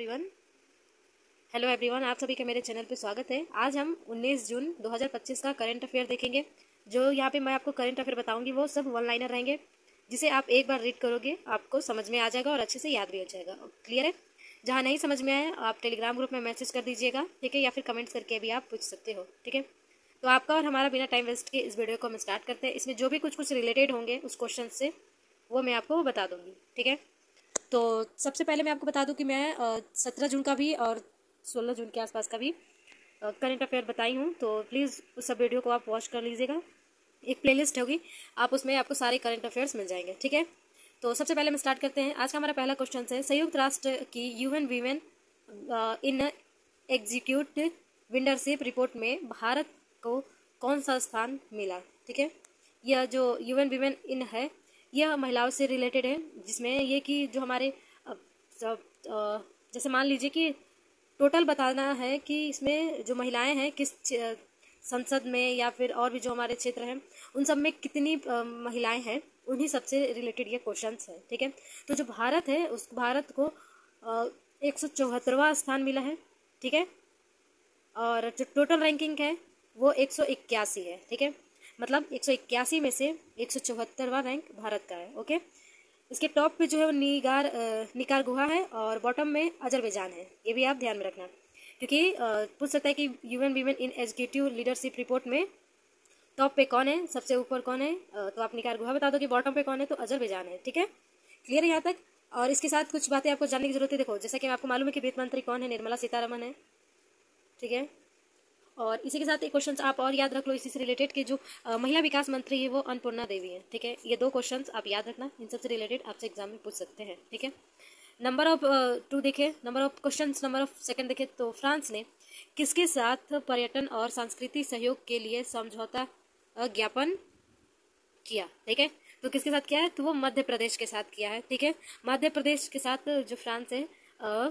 Everyone. आप सभी का मेरे चैनल पे स्वागत है। आज हम 19 जून 2025 का करंट अफेयर देखेंगे। जो यहाँ पे मैं आपको करंट अफेयर बताऊंगी वो सब वन लाइनर रहेंगे, जिसे आप एक बार रीड करोगे आपको समझ में आ जाएगा और अच्छे से याद भी हो जाएगा। क्लियर है? जहाँ नहीं समझ में आए आप टेलीग्राम ग्रुप में मैसेज कर दीजिएगा, ठीक है, या फिर कमेंट्स करके भी आप पूछ सकते हो, ठीक है। तो आपका और हमारा बिना टाइम वेस्ट के इस वीडियो को हम स्टार्ट करते हैं। इसमें जो भी कुछ रिलेटेड होंगे उस क्वेश्चन से वो मैं आपको बता दूंगी, ठीक है। तो सबसे पहले मैं आपको बता दूं कि मैं 17 जून का भी और 16 जून के आसपास का भी करंट अफेयर बताई हूं, तो प्लीज़ उस सब वीडियो को आप वॉच कर लीजिएगा। एक प्लेलिस्ट होगी, आप उसमें आपको सारे करंट अफेयर्स मिल जाएंगे, ठीक है। तो सबसे पहले हम स्टार्ट करते हैं। आज का हमारा पहला क्वेश्चन है, संयुक्त राष्ट्र की यूएन वीमेन इन एग्जीक्यूटिव लीडरशिप रिपोर्ट में भारत को कौन सा स्थान मिला, ठीक है। यह जो यूएन वीमेन इन है यह महिलाओं से रिलेटेड है, जिसमें ये कि जो हमारे जैसे मान लीजिए कि टोटल बताना है कि इसमें जो महिलाएं हैं किस संसद में या फिर और भी जो हमारे क्षेत्र हैं उन सब में कितनी महिलाएं हैं, उन्हीं सबसे रिलेटेड ये क्वेश्चंस है, ठीक है। तो जो भारत है उस भारत को 174वां स्थान मिला है, ठीक है। और जो टोटल रैंकिंग है वो 181 है, ठीक है। मतलब 181 में से 174वां रैंक भारत का है, ओके। इसके टॉप पे जो है वो निकारागुआ है और बॉटम में अजरबैजान है। ये भी आप ध्यान में रखना, क्योंकि पूछ सकता है कि यूएन वीमेन इन एग्जीक्यूटिव लीडरशिप रिपोर्ट में टॉप पे कौन है, सबसे ऊपर कौन है, तो आप निकारागुआ बता दो कि बॉटम पे कौन है, तो अजरबैजान है, ठीक है। क्लियर है यहाँ तक? और इसके साथ कुछ बातें आपको जानने की जरूरत है। देखो, जैसा कि आपको मालूम है कि वित्त मंत्री कौन है, निर्मला सीतारमन है, ठीक है। और इसी के साथ एक क्वेश्चन आप और याद रख लो इसी से रिलेटेड कि जो महिला विकास मंत्री है वो अन्नपूर्णा देवी है, ठीक है। ये दो क्वेश्चन आप याद रखना, इन सबसे रिलेटेड आपसे एग्जाम में पूछ सकते हैं, ठीक है। नंबर ऑफ 2 देखे, number of question, number of second देखे तो फ्रांस ने किसके साथ पर्यटन और सांस्कृतिक सहयोग के लिए समझौता ज्ञापन किया, ठीक है। तो किसके साथ किया है, तो वो मध्य प्रदेश के साथ किया है, ठीक है। मध्य प्रदेश के साथ जो फ्रांस है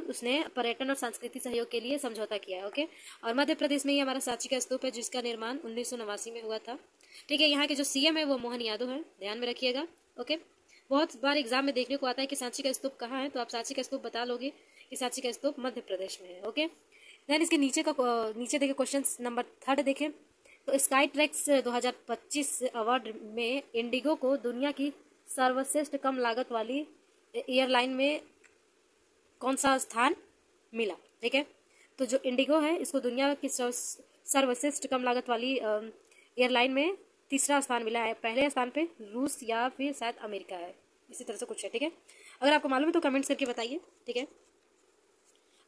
उसने पर्यटन और सांस्कृतिक सहयोग के लिए समझौता किया है, ओके। और मध्य प्रदेश में ही हमारा सांची का स्तूप है, जिसका निर्माण 1989 में हुआ था, ठीक है। यहाँ के जो सीएम है वो मोहन यादव है, ध्यान में रखिएगा, ओके। बहुत बार एग्जाम में देखने को आता है कि सांची का स्तूप कहाँ है, तो आप सांची का स्तूप बता लोगे कि सांची का स्तूप मध्य प्रदेश में है, ओके। देन इसके नीचे देखे क्वेश्चन नंबर 3 देखें तो स्काई ट्रैक्स 2025 अवार्ड में इंडिगो को दुनिया की सर्वश्रेष्ठ कम लागत वाली एयरलाइन में कौन सा स्थान मिला, ठीक है। तो जो इंडिगो है इसको दुनिया की सर्वश्रेष्ठ कम लागत वाली एयरलाइन में तीसरा स्थान मिला है। पहले स्थान पे रूस या फिर शायद अमेरिका है, इसी तरह से कुछ है, ठीक है। अगर आपको मालूम है तो कमेंट्स करके बताइए, ठीक है।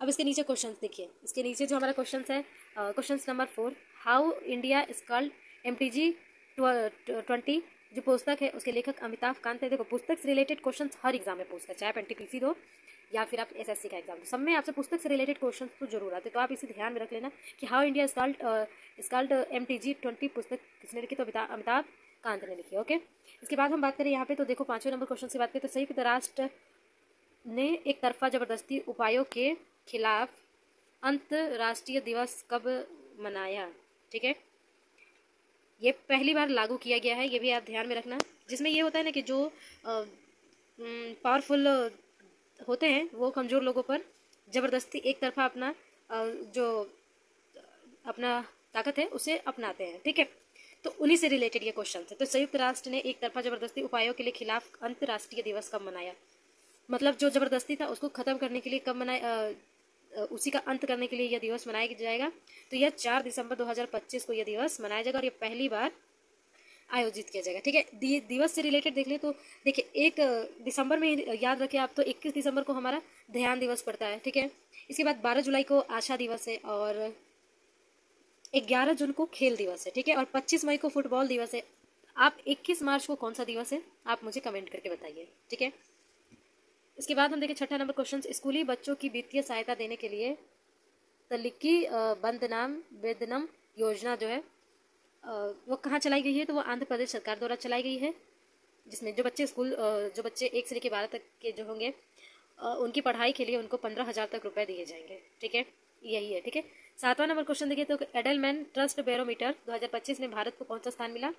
अब इसके नीचे क्वेश्चन देखिए, इसके नीचे जो हमारा क्वेश्चन है question number 4, how India is called MTG 20 जो पुस्तक है उसके लेखक अमिताभ कांत है। देखो, पुस्तक से रिलेटेड क्वेश्चन हर एग्जाम में पूछता है, चाहे आप NTPC दो या फिर आप SSC का एग्जाम दो, सब में आपसे पुस्तक से रिलेटेड क्वेश्चन तो जरूर आते हैं। तो आप इसे ध्यान में रख लेना कि how India is called MTG 20 पुस्तक किसने लिखी, तो अमिताभ कांत ने लिखी, ओके। इसके बाद हम बात करें यहाँ पे, तो देखो 5वें नंबर क्वेश्चन से बात करें तो संयुक्त राष्ट्र ने एक तरफा जबरदस्ती उपायों के खिलाफ अंतर्राष्ट्रीय दिवस कब मनाया, ठीक है। ये पहली बार लागू किया गया है, ये भी आप ध्यान में रखना। जिसमें ये होता है ना कि जो पावरफुल होते हैं वो कमजोर लोगों पर जबरदस्ती एक तरफा अपना जो अपना ताकत है उसे अपनाते हैं, ठीक है। तो उन्हीं से रिलेटेड ये क्वेश्चन है। तो संयुक्त राष्ट्र ने एक तरफा जबरदस्ती उपायों के लिए खिलाफ अंतर्राष्ट्रीय दिवस कब मनाया, मतलब जो जबरदस्ती था उसको खत्म करने के लिए कब मनाया, उसी का अंत करने के लिए यह दिवस मनाया जाएगा। तो यह 4 दिसंबर 2025 को यह दिवस मनाया जाएगा और यह पहली बार आयोजित किया जाएगा, ठीक है। दिवस से रिलेटेड देख ले तो देखिए 1 दिसंबर में याद रखें आप, तो 21 दिसंबर को हमारा ध्यान दिवस पड़ता है, ठीक है। इसके बाद 12 जुलाई को आशा दिवस है और 11 जून को खेल दिवस है, ठीक है। और 25 मई को फुटबॉल दिवस है। आप 21 मार्च को कौन सा दिवस है आप मुझे कमेंट करके बताइए, ठीक है। इसके बाद हम देखें 6ठा नंबर क्वेश्चन, स्कूली बच्चों की वित्तीय सहायता देने के लिए तलिकी बंदनाम वेदनम योजना जो है वो कहाँ चलाई गई है, तो वो आंध्र प्रदेश सरकार द्वारा चलाई गई है। जिसमें जो बच्चे जो बच्चे 1 से लेकर 12 तक के जो होंगे उनकी पढ़ाई के लिए उनको 15,000 तक रुपए दिए जाएंगे, ठीक है। यही है, ठीक है। 7वां नंबर क्वेश्चन देखिए तो एडलमैन ट्रस्ट बैरोमीटर 2025 में भारत को कौन सा स्थान मिला,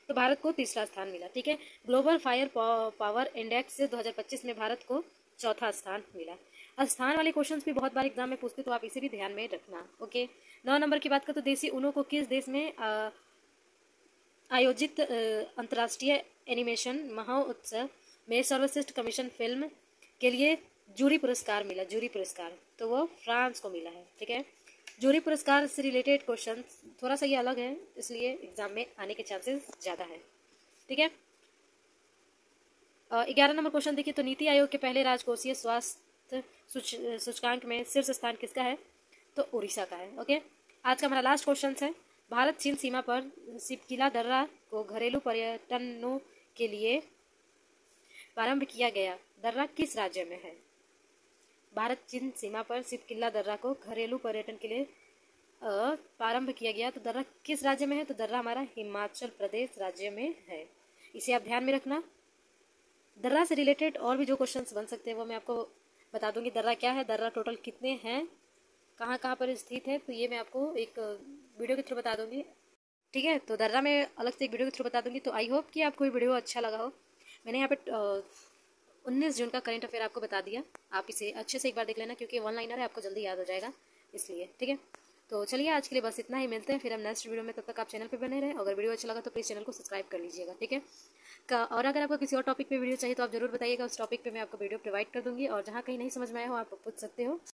तो भारत को तीसरा स्थान मिला, ठीक है। ग्लोबल फायर पावर इंडेक्स 2025 में भारत को चौथा स्थान मिला। स्थान वाले क्वेश्चंस भी बहुत बार एग्जाम में पूछते, तो आप इसे भी ध्यान में रखना। ओके, 9 नंबर की बात करें तो देसी ऊनो को किस देश में आयोजित अंतर्राष्ट्रीय एनिमेशन महोत्सव में सर्वश्रेष्ठ कमीशन फिल्म के लिए जूरी पुरस्कार मिला, जूरी पुरस्कार, तो वो फ्रांस को मिला है। ठीक है, जूरी पुरस्कार से रिलेटेड क्वेश्चन थोड़ा सा ये अलग है, इसलिए एग्जाम में आने के चांसेस ज़्यादा है। ठीक है, 11 नंबर क्वेश्चन देखिए, तो नीति आयोग के पहले राजकोषीय स्वास्थ्य सूचकांक में शीर्ष स्थान किसका है, तो उड़ीसा का है। ओके, आज का हमारा लास्ट क्वेश्चन है, भारत चीन सीमा पर सिपकिला दर्रा को घरेलू पर्यटनों के लिए प्रारंभ किया गया दर्रा किस राज्य में है। भारत चीन सीमा पर सिपकिला दर्रा को घरेलू पर्यटन के लिए प्रारंभ किया गया, तो दर्रा किस राज्य में है, तो दर्रा हमारा हिमाचल प्रदेश राज्य में है। इसे आप ध्यान में रखना। दर्रा से रिलेटेड और भी जो क्वेश्चंस बन सकते हैं वो मैं आपको बता दूंगी। दर्रा क्या है, दर्रा टोटल कितने हैं, कहाँ कहाँ पर स्थित है, तो ये मैं आपको एक वीडियो के थ्रू बता दूंगी। ठीक है, तो दर्रा में अलग से एक वीडियो के थ्रू बता दूंगी। तो आई होप कि आपको ये वीडियो अच्छा लगा हो। मैंने यहाँ पे 19 जून का करंट अफेयर आपको बता दिया, आप इसे अच्छे से एक बार देख लेना, क्योंकि वन लाइनर है, आपको जल्दी याद हो जाएगा इसलिए। ठीक है, तो चलिए आज के लिए बस इतना ही, मिलते हैं फिर हम नेक्स्ट वीडियो में। तब तक आप चैनल पे बने रहें, अगर वीडियो अच्छा लगा तो प्लीज़ चैनल को सब्सक्राइब कर लीजिएगा। ठीक है, और अगर आपको किसी और टॉपिक पे वीडियो चाहिए तो आप जरूर बताइएगा, उस टॉपिक पे मैं आपको वीडियो प्रोवाइड कर दूंगी, और जहाँ कहीं नहीं समझ में आया हो आप पूछ सकते हो।